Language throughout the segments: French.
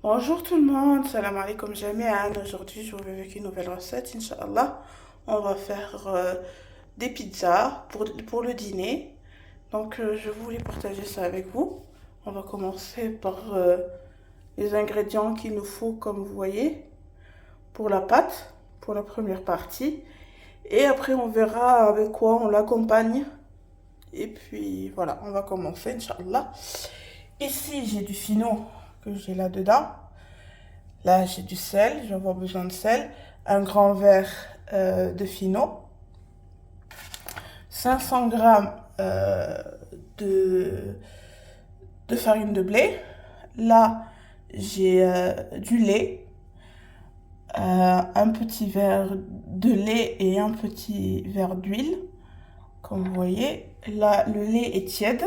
Bonjour tout le monde, salam alaikum jami'an. Aujourd'hui, je reviens avec une nouvelle recette, Inch'Allah. On va faire des pizzas pour le dîner. Donc, je voulais partager ça avec vous. On va commencer par les ingrédients qu'il nous faut, comme vous voyez, pour la pâte, pour la première partie. Et après, on verra avec quoi on l'accompagne. Et puis, voilà, on va commencer, Inch'Allah. Ici, j'ai du fino que j'ai là-dedans. Là, j'ai du sel, je vais avoir besoin de sel, un grand verre de fino, 500 grammes de, de farine de blé. Là, j'ai du lait, un petit verre de lait et un petit verre d'huile. Comme vous voyez, là, le lait est tiède.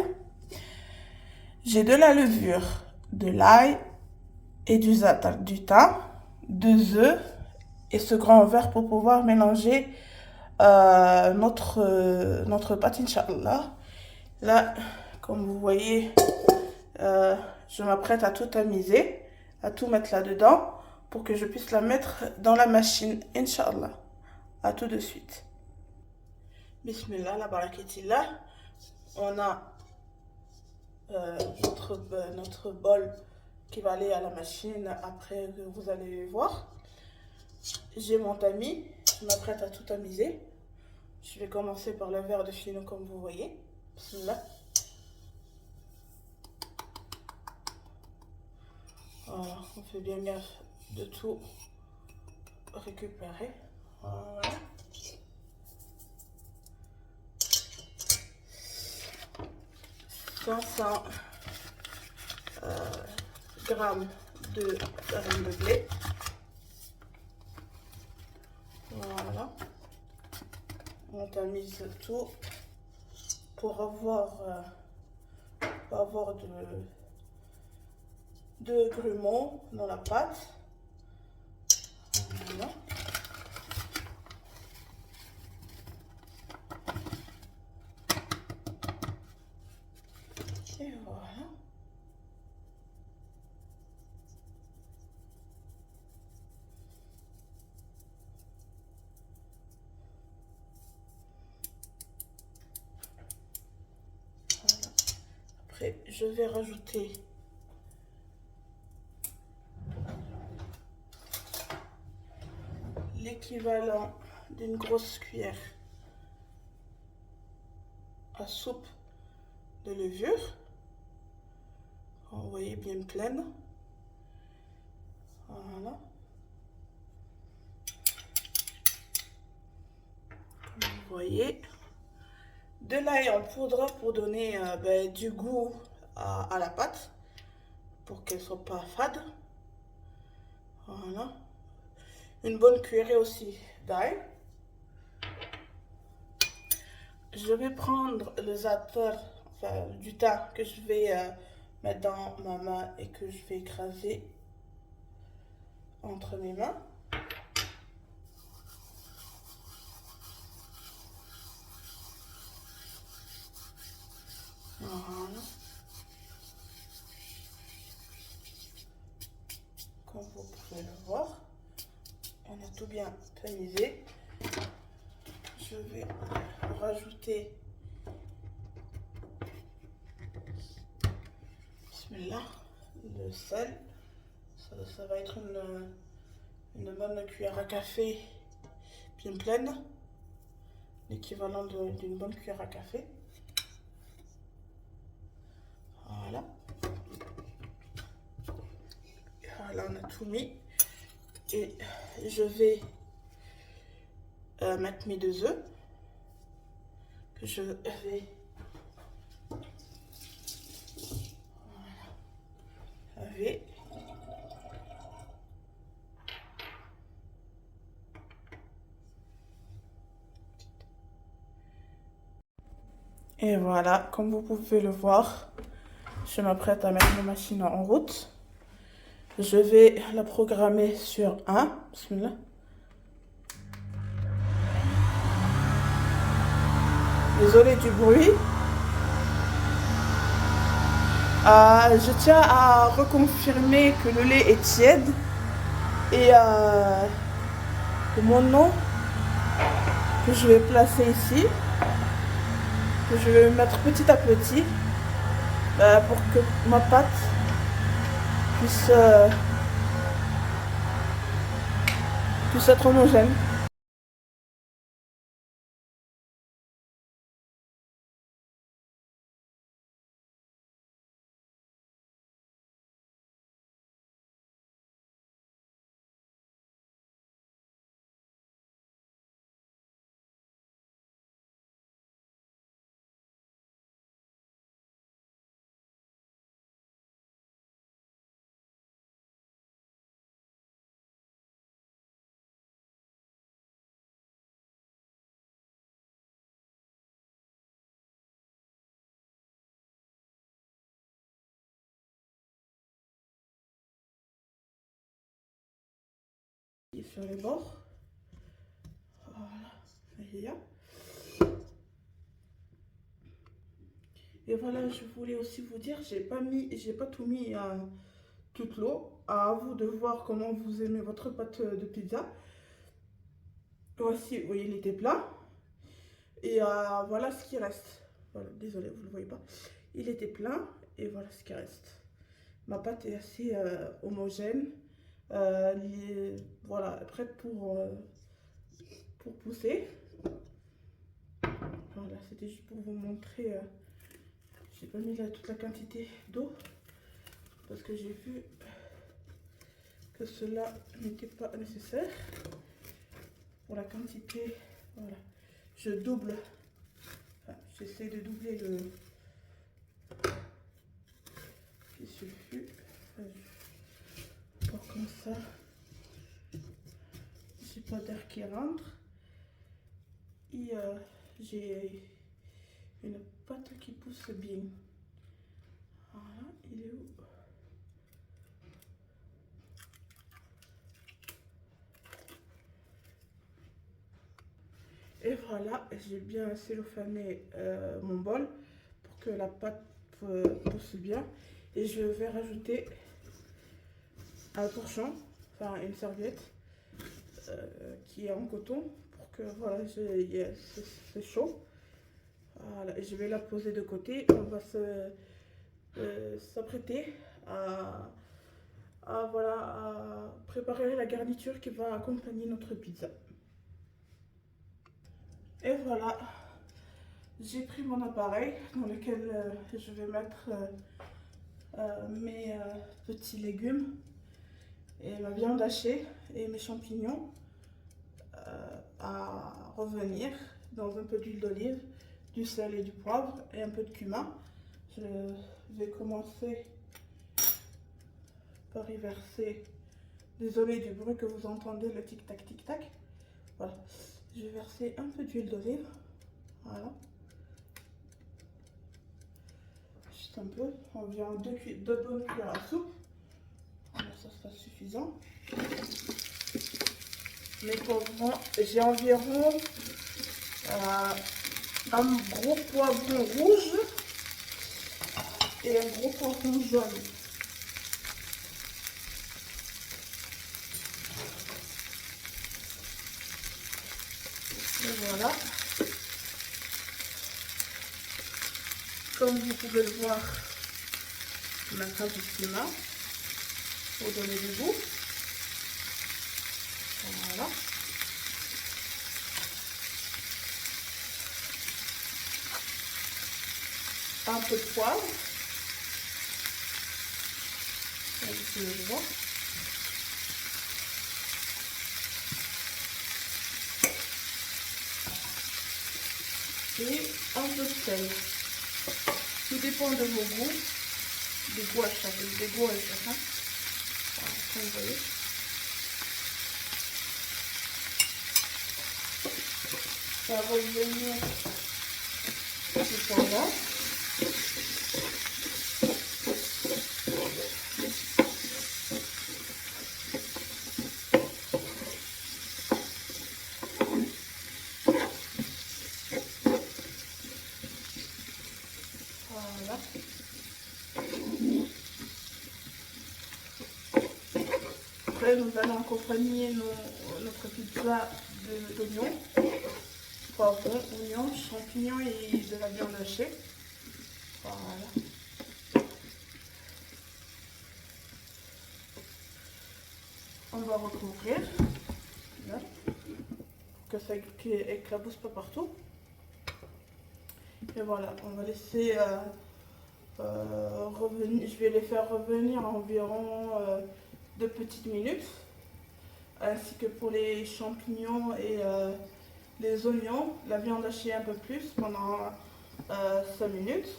J'ai de la levure, de l'ail et du za'atar, du thym, 2 œufs et ce grand verre pour pouvoir mélanger notre pâte, Inch'Allah. Là, comme vous voyez, je m'apprête à tout tamiser, à tout mettre là-dedans pour que je puisse la mettre dans la machine, Inch'Allah. À tout de suite. Bismillah, la baraketillah. On a notre bol qui va aller à la machine après que vous allez voir. J'ai mon tamis, je m'apprête à tout tamiser. Je vais commencer par le verre de fino comme vous voyez. Bismillah. Voilà, on fait bien gaffe de tout récupérer. Voilà. 500 grammes de farine de blé. Voilà. On tamise tout pour pas avoir de grumeaux dans la pâte. Voilà. Et voilà. Après, je vais rajouter l'équivalent d'une grosse cuillère à soupe de levure. Vous voyez, bien pleine. Voilà. Comme vous voyez. De l'ail en poudre pour donner du goût à la pâte. Pour qu'elle ne soit pas fade. Voilà. Une bonne cuillerée aussi d'ail. Je vais prendre le za'atar, enfin du thym que je vais mettre dans ma main et que je vais écraser entre mes mains. Voilà. Comme vous pouvez le voir, on a tout bien tamisé. Je vais rajouter bismillah, le sel. Ça va être une bonne cuillère à café bien pleine, l'équivalent d'une bonne cuillère à café. Voilà. Voilà, on a tout mis. Et je vais mettre mes 2 œufs que je vais laver. Et voilà, comme vous pouvez le voir, je m'apprête à mettre ma machine en route. Je vais la programmer sur 1. Bismillah. Désolé du bruit. Je tiens à reconfirmer que le lait est tiède et que mon nom que je vais placer ici, que je vais mettre petit à petit pour que ma pâte puisse être homogène. Et sur les bords, voilà, il y a. Et voilà, je voulais aussi vous dire, j'ai pas tout mis toute l'eau. À vous de voir comment vous aimez votre pâte de pizza. Voici, vous voyez, il était plat. Et voilà ce qui reste. Voilà, désolé, vous ne le voyez pas. Il était plein et voilà ce qui reste. Ma pâte est assez homogène. Voilà, prête pour pousser. Voilà, c'était juste pour vous montrer. J'ai pas mis toute la quantité d'eau parce que j'ai vu que cela n'était pas nécessaire. Pour la quantité, voilà, je double. Enfin, j'essaie de doubler le qui suffit. Pour comme ça, j'ai pas d'air qui rentre. Et j'ai une pâte qui pousse bien. Voilà, il est où? Et voilà, j'ai bien cellophané mon bol pour que la pâte pousse bien. Et je vais rajouter un torchon, enfin une serviette qui est en coton pour que voilà, c'est chaud. Voilà, et je vais la poser de côté. On va s'apprêter voilà, à préparer la garniture qui va accompagner notre pizza. Et voilà, j'ai pris mon appareil dans lequel je vais mettre mes petits légumes et ma viande hachée et mes champignons à revenir dans un peu d'huile d'olive, du sel et du poivre et un peu de cumin. Je vais commencer par y verser. Désolé du bruit que vous entendez, le tic-tac, tic-tac. Voilà. Je vais verser un peu d'huile d'olive. Voilà. Juste un peu. Environ deux bonnes cuillères à soupe. Voilà, ça sera suffisant. Mes poivrons, j'ai environ un gros poivron rouge et un gros poivron jaune. Et voilà. Comme vous pouvez le voir, ma crème du climat pour donner du goût. Voilà. Un peu de poivre. Comme vous pouvez le voir. Et un peu de sel. Tout dépend de vos goûts, des goûts à chacun. Voilà, comme vous voyez. Ça va revenir tout en là. Voilà. Après, nous allons accompagner notre pizza d'oignons, poivrons, oignons, champignons et de la viande hachée. Voilà. On va recouvrir là, pour que ça éclabousse pas partout. Et voilà, on va laisser revenir. Je vais les faire revenir environ 2 petites minutes, ainsi que pour les champignons et les oignons, la viande hachée un peu plus pendant 5 minutes.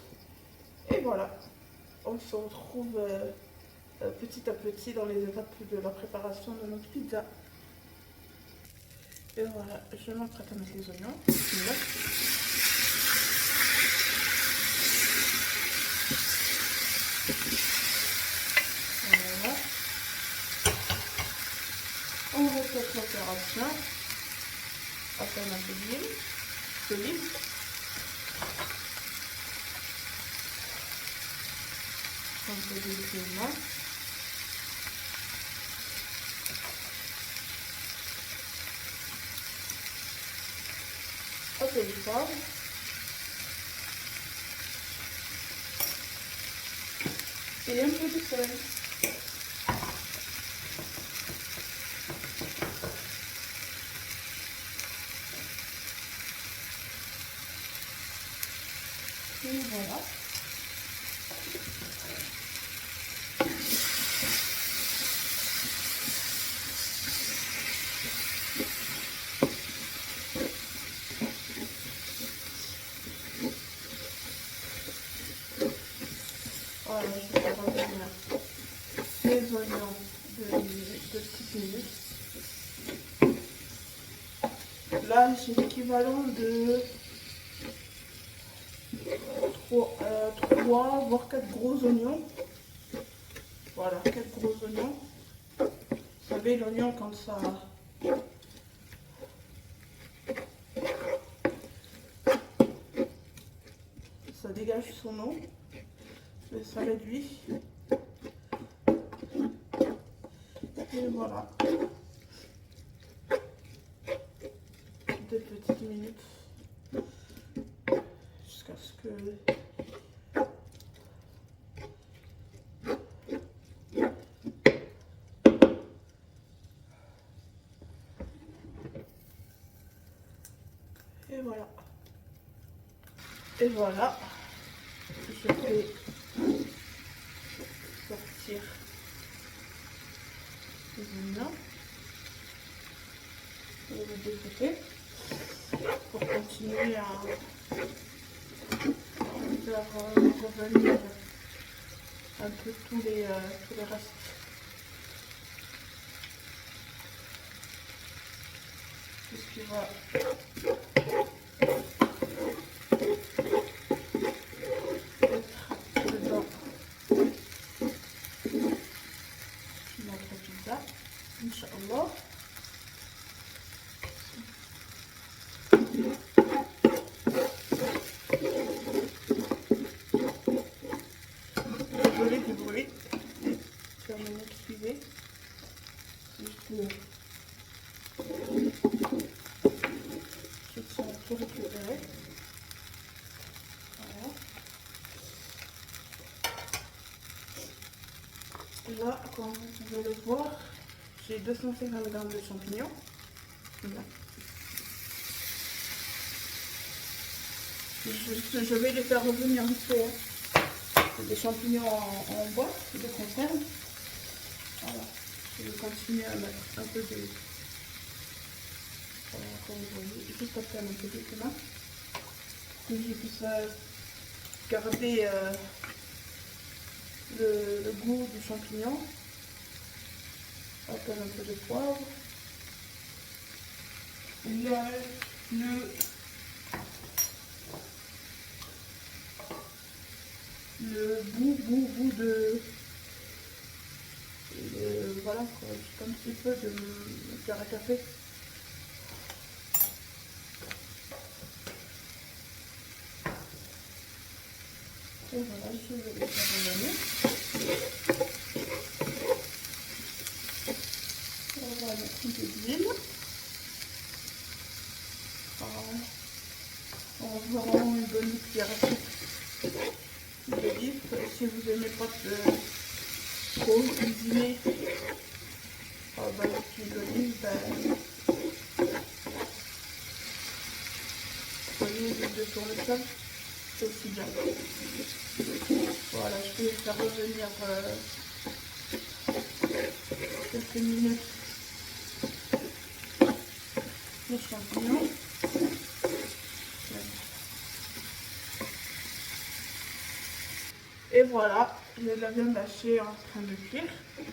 Et voilà, on se retrouve petit à petit dans les étapes de la préparation de notre pizza. Et voilà, je m'apprête à mettre les oignons. Voilà. Voilà. On répète l'opération. À peine un peu d'huile, d'olive. Un peu d'huile de main. Un peu de poivre. Et un peu de sel. Et voilà. Voilà, je vais revenir les oignons de 6 minutes. Là, j'ai l'équivalent de 3 voire 4 gros oignons. Voilà, 4 gros oignons. Vous savez, l'oignon, quand ça dégage son eau, et ça réduit. Et voilà. 2 petites minutes jusqu'à ce que voilà. Et voilà. Je vais sortir les oignons de les deux côtés pour continuer à faire revenir un peu tous les restes. Tout ce qui va être dedans notre pizza, Inch'Allah. Désolée du bruit, je vais m'excuser. Je tiens à tout récupérer. Voilà. Là, comme vous pouvez le voir, j'ai 250 g de champignons. Voilà. Je vais les faire revenir vite fait. C'est des champignons en boîte de conserve. Voilà. Je vais continuer à mettre un peu de... comme vous voyez, juste à peine un peu de là. Que je puisse garder le goût du champignon. À peine un peu de poivre. Le bout de voilà quoi, juste un petit peu de faire à café. Et voilà, je vais les faire revenir. d'huile. Environ une bonne cuillère à soupe d'olive. Si vous n'aimez pas trop cuisiner dans l'huile d'olive, prenez l'huile de tournesol, c'est aussi bien. Voilà, je vais faire revenir quelques minutes les champignons. Et voilà, j'ai la viande hachée en train de cuire,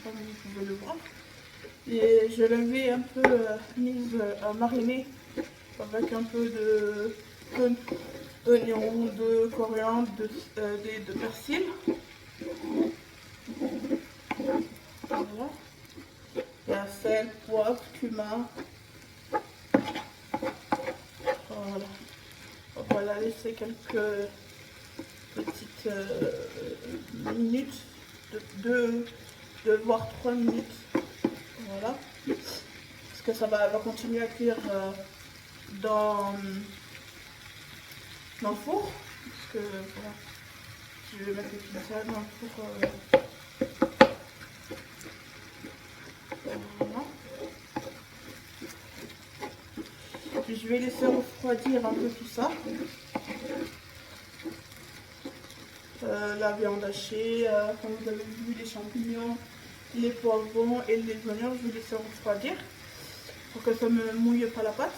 comme vous pouvez le voir. Et je l'avais un peu mise à mariner avec un peu d'oignon, de coriandre, de persil. Voilà. Il y a sel, poivre, cumin. Voilà. On va la laisser quelques petites minutes, de voire 3 minutes. Voilà. Parce que ça va continuer à cuire dans le four. Parce que voilà, je vais mettre les pizzas dans le four. Voilà. Puis je vais laisser refroidir un peu tout ça. La viande hachée, comme vous avez vu, les champignons, les poivrons et les oignons, je vais laisser refroidir pour que ça ne me mouille pas la pâte.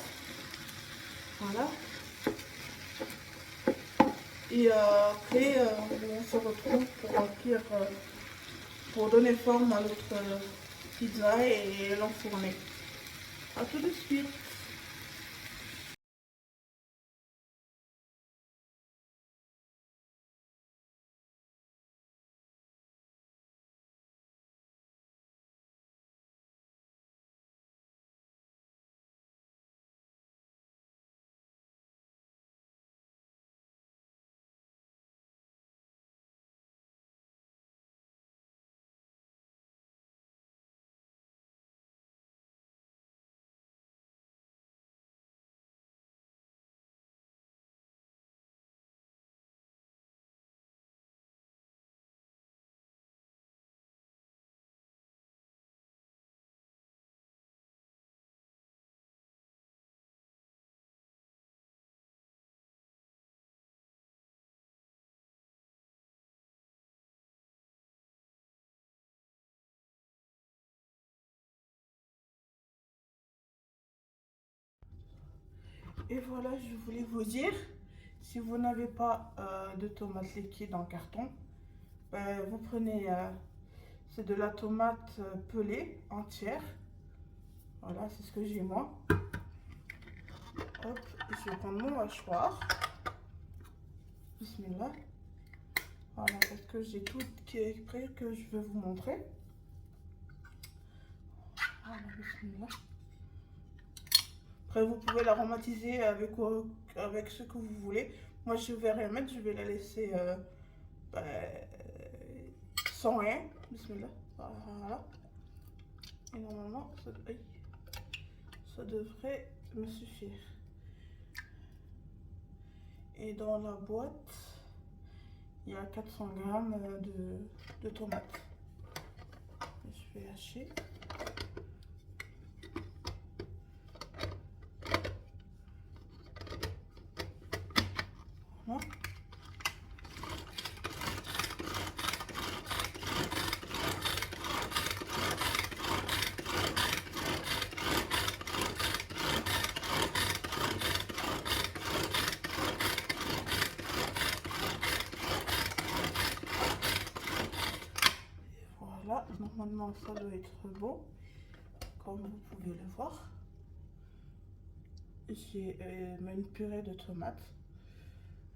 Voilà. Et après, on se retrouve pour remplir, pour donner forme à notre pizza et l'enfourner. A tout de suite. Et voilà, je voulais vous dire, si vous n'avez pas de tomates liquides en carton, vous prenez, c'est de la tomate pelée entière. Voilà, c'est ce que j'ai moi. Hop, je vais prendre mon mâchoire. Bismillah. Voilà, parce que j'ai tout qui est prêt que je vais vous montrer. Voilà, bismillah. Après, vous pouvez l'aromatiser avec ce que vous voulez. Moi, je vais rien mettre, je vais la laisser sans rien. Bismillah. Voilà. Et normalement, ça devrait me suffire. Et dans la boîte, il y a 400 grammes de tomates. Je vais hacher. Voilà. Voilà, normalement ça doit être beau, comme vous pouvez le voir. J'ai une purée de tomates.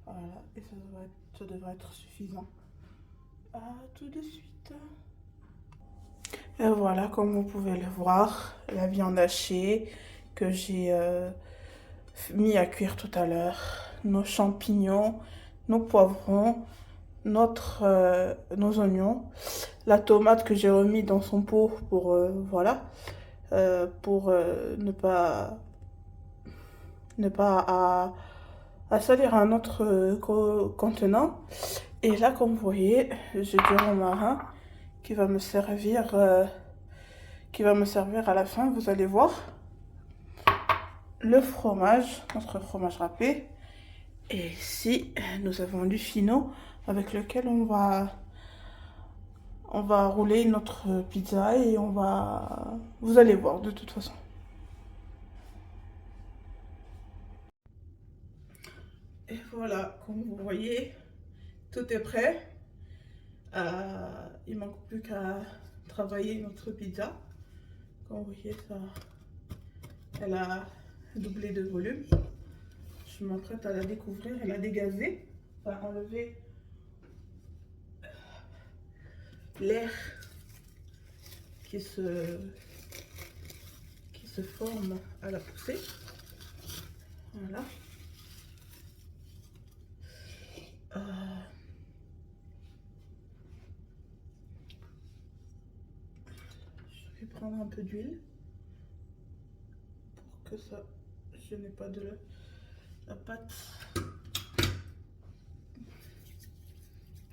Voilà, et ça devrait être suffisant. À tout de suite. Et voilà, comme vous pouvez le voir, la viande hachée que j'ai mis à cuire tout à l'heure, nos champignons, nos poivrons, nos oignons, la tomate que j'ai remis dans son pot pour voilà, pour ne pas à salir un autre contenant. Et là, comme vous voyez, j'ai du romarin qui va me servir à la fin, vous allez voir. Le fromage, notre fromage râpé. Et ici, nous avons du fino avec lequel on va rouler notre pizza et vous allez voir de toute façon. Et voilà, comme vous voyez, tout est prêt. Il manque plus qu'à travailler notre pizza. Comme vous voyez, elle a doublé de volume. Je m'apprête à la découvrir et la dégazer. Enfin, enlever l'air qui se forme à la poussée. Voilà. Je vais prendre un peu d'huile pour que ça, je n'ai pas de la pâte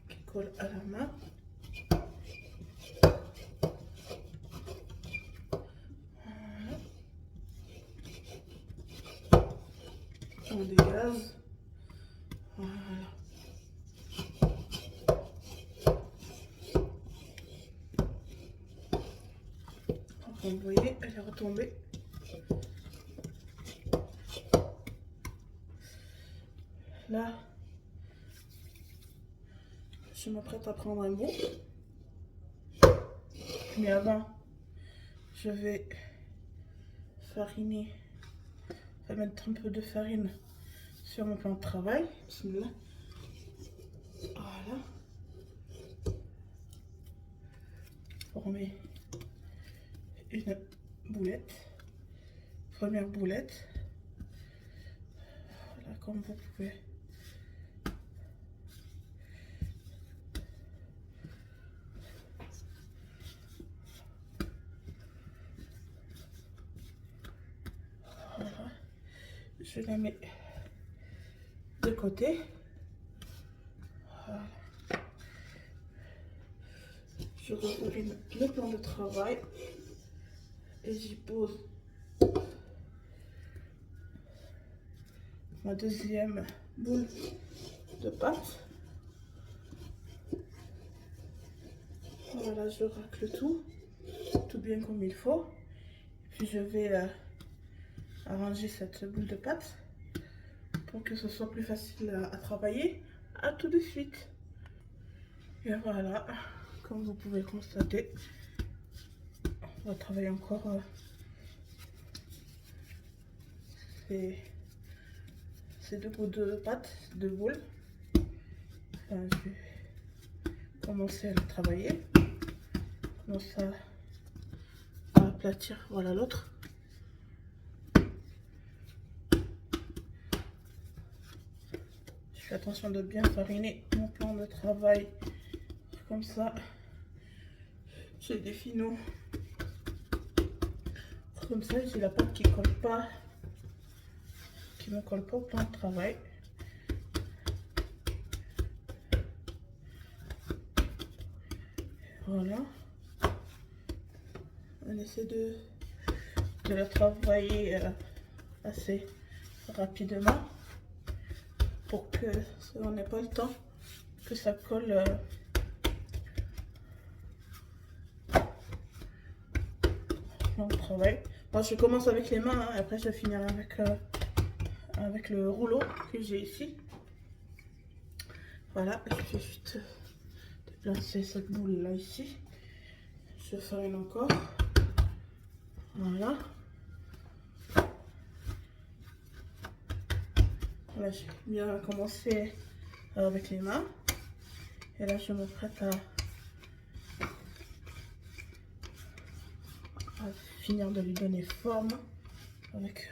qui colle à la main. Voilà. On dégaze. Voilà. Vous voyez, elle est retombée. Là, je m'apprête à prendre un bout. Mais avant, je vais fariner, je vais mettre un peu de farine sur mon plan de travail. Bismillah. Voilà. Former une boulette. Première boulette. Voilà, comme vous pouvez. Voilà. Je la mets de côté. Voilà. Je rouvre le plan de travail et j'y pose ma deuxième boule de pâte. Voilà, je racle tout bien comme il faut. Puis je vais arranger cette boule de pâte pour que ce soit plus facile à travailler. À tout de suite. Et voilà, comme vous pouvez constater, on va travailler encore ces deux bouts de pâte, deux boules. Enfin, je vais commencer à le travailler. Commence à aplatir, voilà l'autre. Je fais attention de bien fariner mon plan de travail. Comme ça, j'ai des finaux. Comme ça, j'ai la pâte qui colle pas, qui ne colle pas au plan de travail. Voilà. On essaie de la travailler assez rapidement pour que on n'ait pas le temps que ça colle dans le travail. Moi, je commence avec les mains, hein, après je finirai avec le rouleau que j'ai ici. Voilà, je vais juste déplacer cette boule là ici. Je farine encore. Voilà. Voilà, j'ai bien commencé avec les mains. Et là, je me prête à finir de lui donner forme avec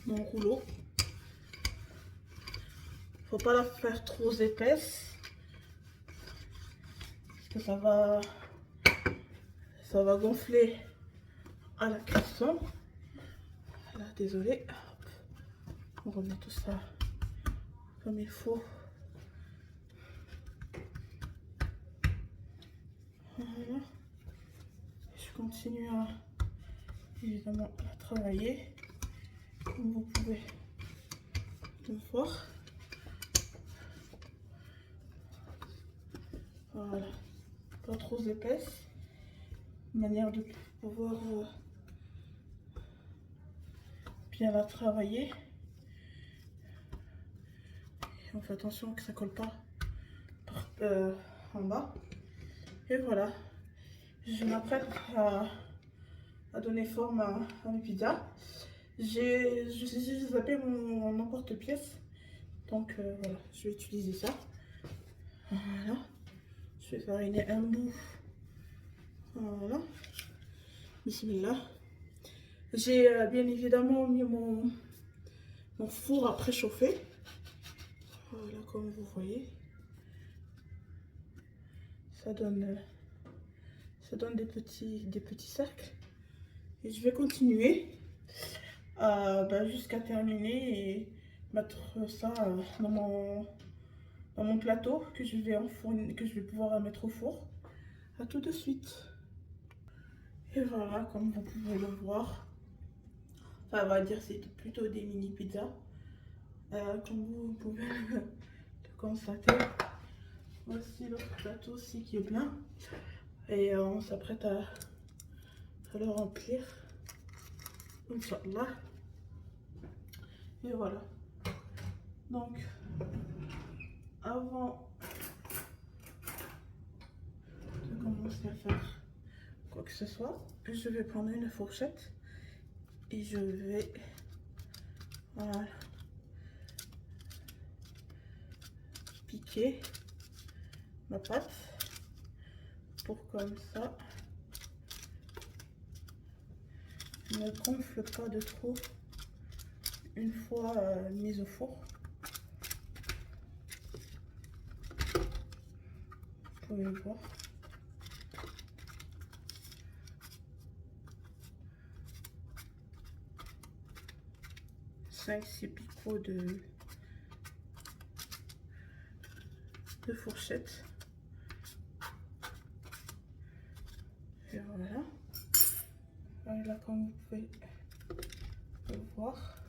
mon rouleau. Faut pas la faire trop épaisse parce que ça va ça va gonfler à la cuisson. Voilà, désolé. On remet tout ça comme il faut. Voilà. Je continue à évidemment à travailler, comme vous pouvez le voir. Voilà, pas trop épaisse, manière de pouvoir bien la travailler. On fait attention que ça colle pas en bas. Et voilà, je m'apprête à donner forme à mes pizzas. J'ai zappé mon emporte-pièce, donc voilà, je vais utiliser ça. Voilà, je vais fariner un bout. Voilà, bismillah. J'ai bien évidemment mis mon four à préchauffer. Voilà, comme vous voyez, ça donne des petits cercles. Et je vais continuer jusqu'à terminer et mettre ça dans mon plateau que je vais pouvoir mettre au four. À tout de suite. Et voilà, comme vous pouvez le voir, enfin on va dire c'est plutôt des mini pizzas. Comme vous pouvez le constater, voici l'autre plateau aussi qui est plein. Et on s'apprête à le remplir. Inch'Allah. Et voilà. Donc, avant de commencer à faire quoi que ce soit, je vais prendre une fourchette et je vais voilà, piquer ma pâte pour comme ça ne gonfle pas de trop une fois mise au four. Vous pouvez le voir. Six picots de fourchette. Et voilà. Voilà, comme vous pouvez le voir,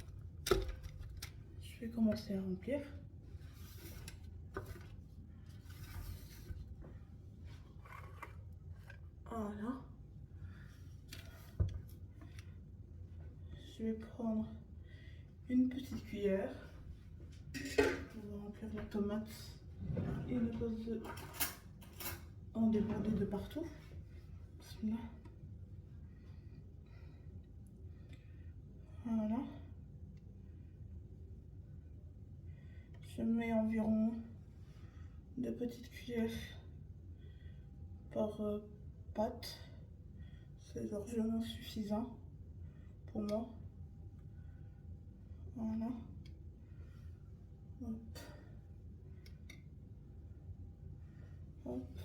je vais commencer à remplir. Voilà. Je vais prendre une petite cuillère. On va remplir la tomate et ne pas en déborder de partout. Bismillah. Voilà. Je mets environ 2 petites cuillères par pâte. C'est largement suffisant pour moi. Voilà. Hop. Hop.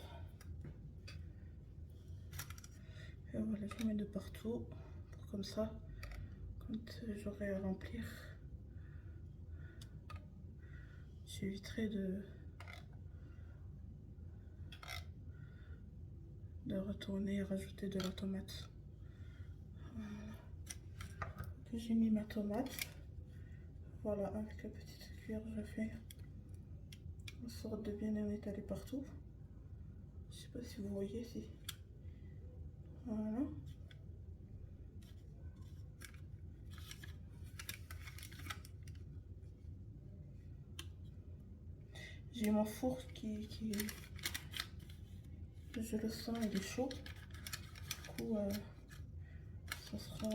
Et voilà, je mets de partout pour comme ça, quand j'aurai à remplir, j'éviterai de retourner et rajouter de la tomate. Voilà. J'ai mis ma tomate. Voilà, avec la petite cuillère, je fais en sorte de bien en étaler partout. Je sais pas si vous voyez ici. Voilà. J'ai mon four qui je le sens, il est chaud. Du coup, ça sera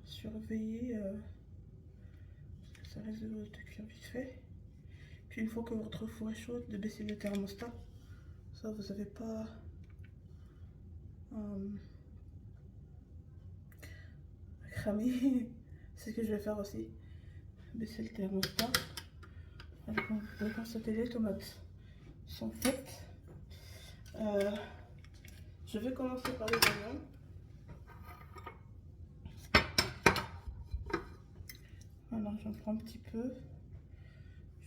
surveiller parce que ça risque de cuire vite fait. Puis une fois que votre four est chaud, de baisser le thermostat. Ça, vous n'avez pas cramer. C'est ce que je vais faire aussi. Baisser le thermostat. Comme vous pouvez constater, les tomates sont faites. Je vais commencer par les oignons. Alors j'en prends un petit peu,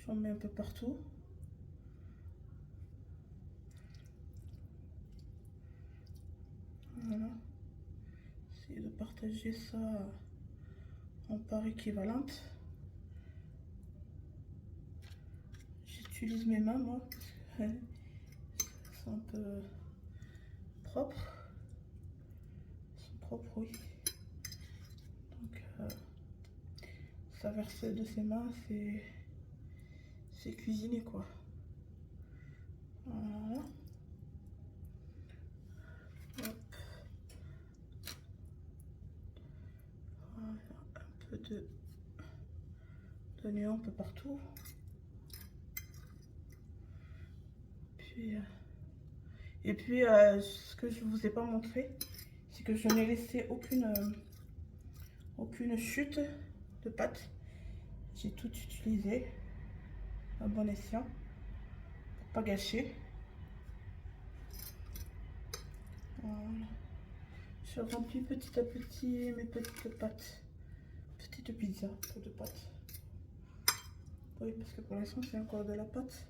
j'en mets un peu partout. Voilà. Essayez de partager ça en parts équivalentes. J'utilise mes mains moi, parce que c'est un peu propre. Ils sont propres, oui. Donc ça verser de ses mains, c'est cuisiner quoi. Voilà. Hop. Voilà, un peu d'oignon un peu partout. Et puis ce que je vous ai pas montré, c'est que je n'ai laissé aucune chute de pâte. J'ai tout utilisé à bon escient pour pas gâcher. Voilà. Je remplis petit à petit mes petites pâtes, petites pizzas pour de pâtes. Oui, parce que pour l'instant c'est encore de la pâte.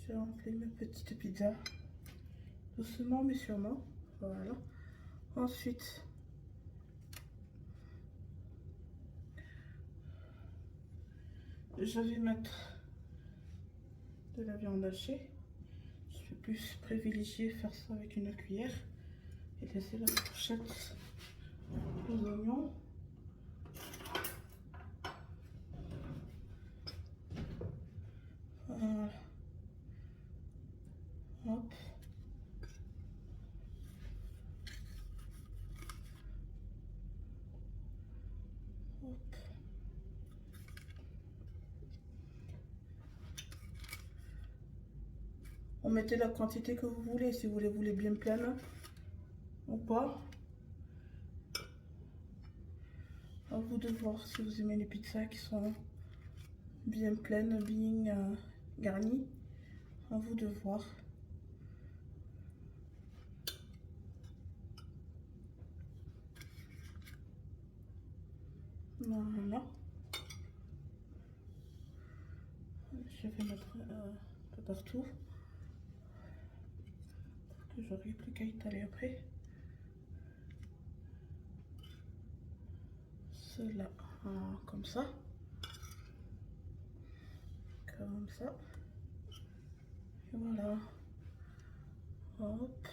J'ai rempli mes petites pizzas doucement mais sûrement. Voilà. Ensuite, je vais mettre de la viande hachée. Je vais plus privilégier faire ça avec une cuillère et laisser la fourchette aux oignons. Voilà. Hop. Hop. On mettez la quantité que vous voulez, si vous les voulez bien pleines ou pas. À vous de voir si vous aimez les pizzas qui sont bien pleines, bien garnies. À vous de voir. Voilà. Je vais mettre un peu partout. Que j'aurai plus qu'à étaler après. Cela, comme ça. Comme ça. Et voilà. Hop.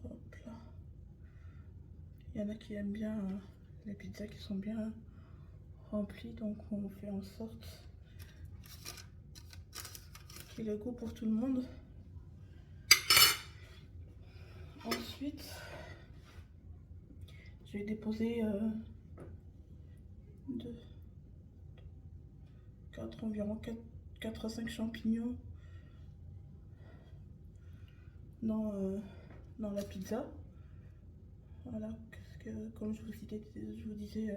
Hop là. Il y en a qui aiment bien les pizzas qui sont bien remplies, donc on fait en sorte qu'il y ait le goût pour tout le monde. Ensuite, je vais déposer environ 4 à 5 champignons dans la pizza. Voilà, parce que comme je vous disais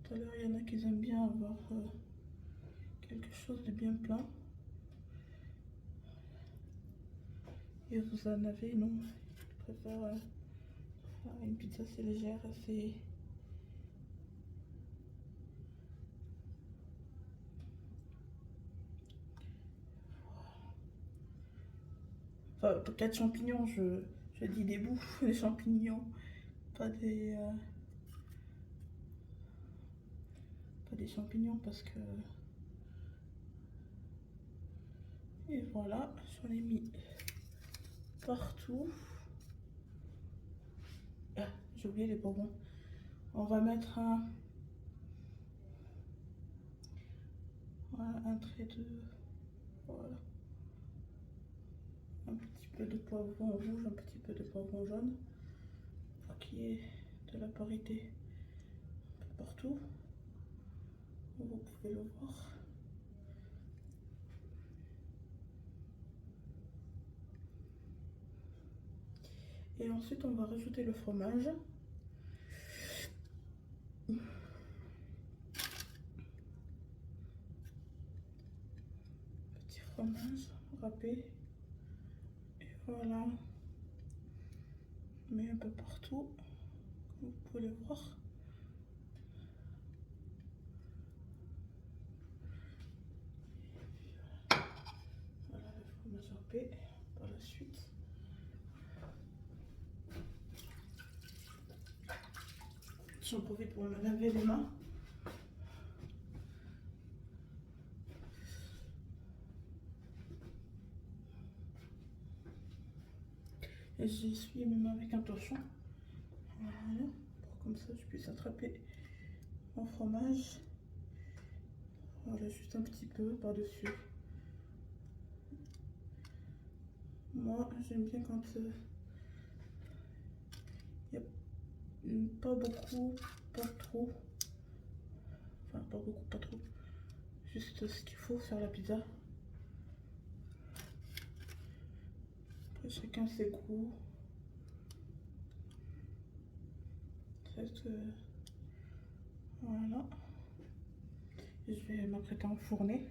tout à l'heure, il y en a qui aiment bien avoir quelque chose de bien plein. Et vous en avez, non, je préfère une pizza assez légère, assez... Enfin, 4 champignons, je dis des bouts, des champignons, pas des champignons parce que... Et voilà, j'en ai mis partout. Ah, j'ai oublié les bonbons. On va mettre un trait de... Voilà. Un petit peu de poivron rouge, un petit peu de poivron jaune. Pour qu'il y ait de la parité un peu partout. Vous pouvez le voir. Et ensuite, on va rajouter le fromage. fromage râpé. Et voilà. Je mets un peu partout, comme vous pouvez le voir. Voilà le fromage râpé par la suite. J'en profite pour me laver les mains. Et j'essuie mes mains avec un torchon. Voilà, pour comme ça je puisse attraper mon fromage. Voilà, juste un petit peu par-dessus. Moi, j'aime bien quand il n'y a pas beaucoup, pas trop. Enfin, pas beaucoup, pas trop. Juste ce qu'il faut faire la pizza. Après, chacun ses goûts. Voilà. Et je vais m'apprêter à enfourner.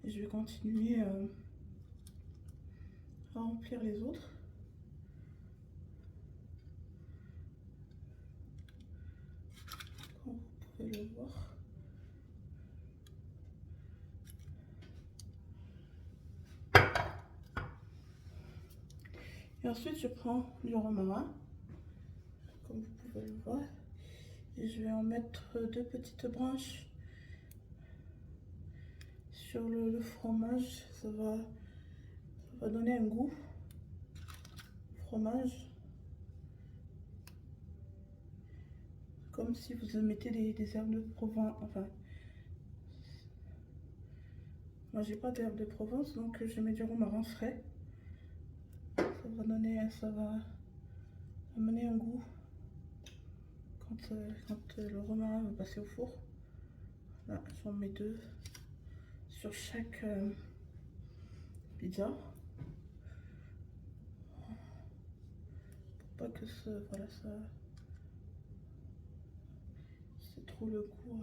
Et je vais continuer à remplir les autres. Comme vous pouvez le voir. Et ensuite, je prends du romarin, comme vous pouvez le voir. Et je vais en mettre 2 petites branches sur le fromage. Ça va donner un goût fromage. Comme si vous mettez des herbes de Provence. Enfin, moi j'ai pas d'herbes de Provence, donc je mets du romarin frais. Ça va amener un goût quand le romarin va passer au four. Là, j'en mets 2 sur chaque pizza. Pour pas que voilà, ça c'est trop le goût.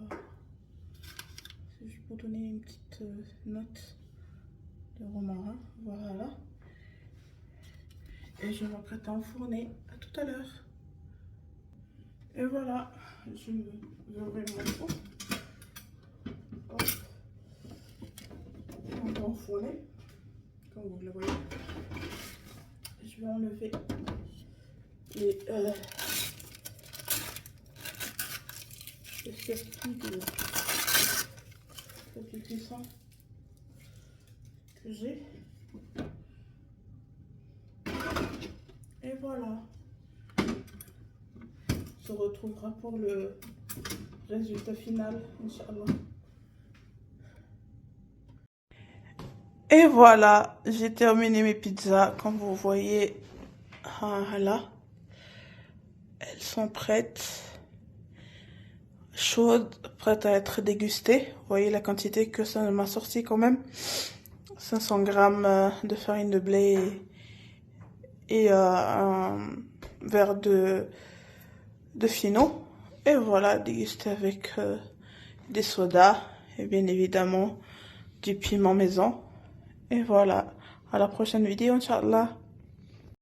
C'est juste pour donner une petite note de romarin. Voilà. Et je m'apprête à enfourner. À tout à l'heure. Et voilà, je vais ouvrir mon four. Hop. On va enfourner, comme vous le voyez. Je vais enlever les circuits de papier cuisson que j'ai. Et voilà. On se retrouvera pour le résultat final, Inch'Allah. Et voilà, j'ai terminé mes pizzas, comme vous voyez. Voilà. Elles sont prêtes. Chaudes, prêtes à être dégustées. Vous voyez la quantité que ça m'a sorti quand même. 500 grammes de farine de blé et un verre de fino. Et voilà, dégusté avec des sodas et bien évidemment du piment maison. Et voilà, à la prochaine vidéo, Inch'Allah.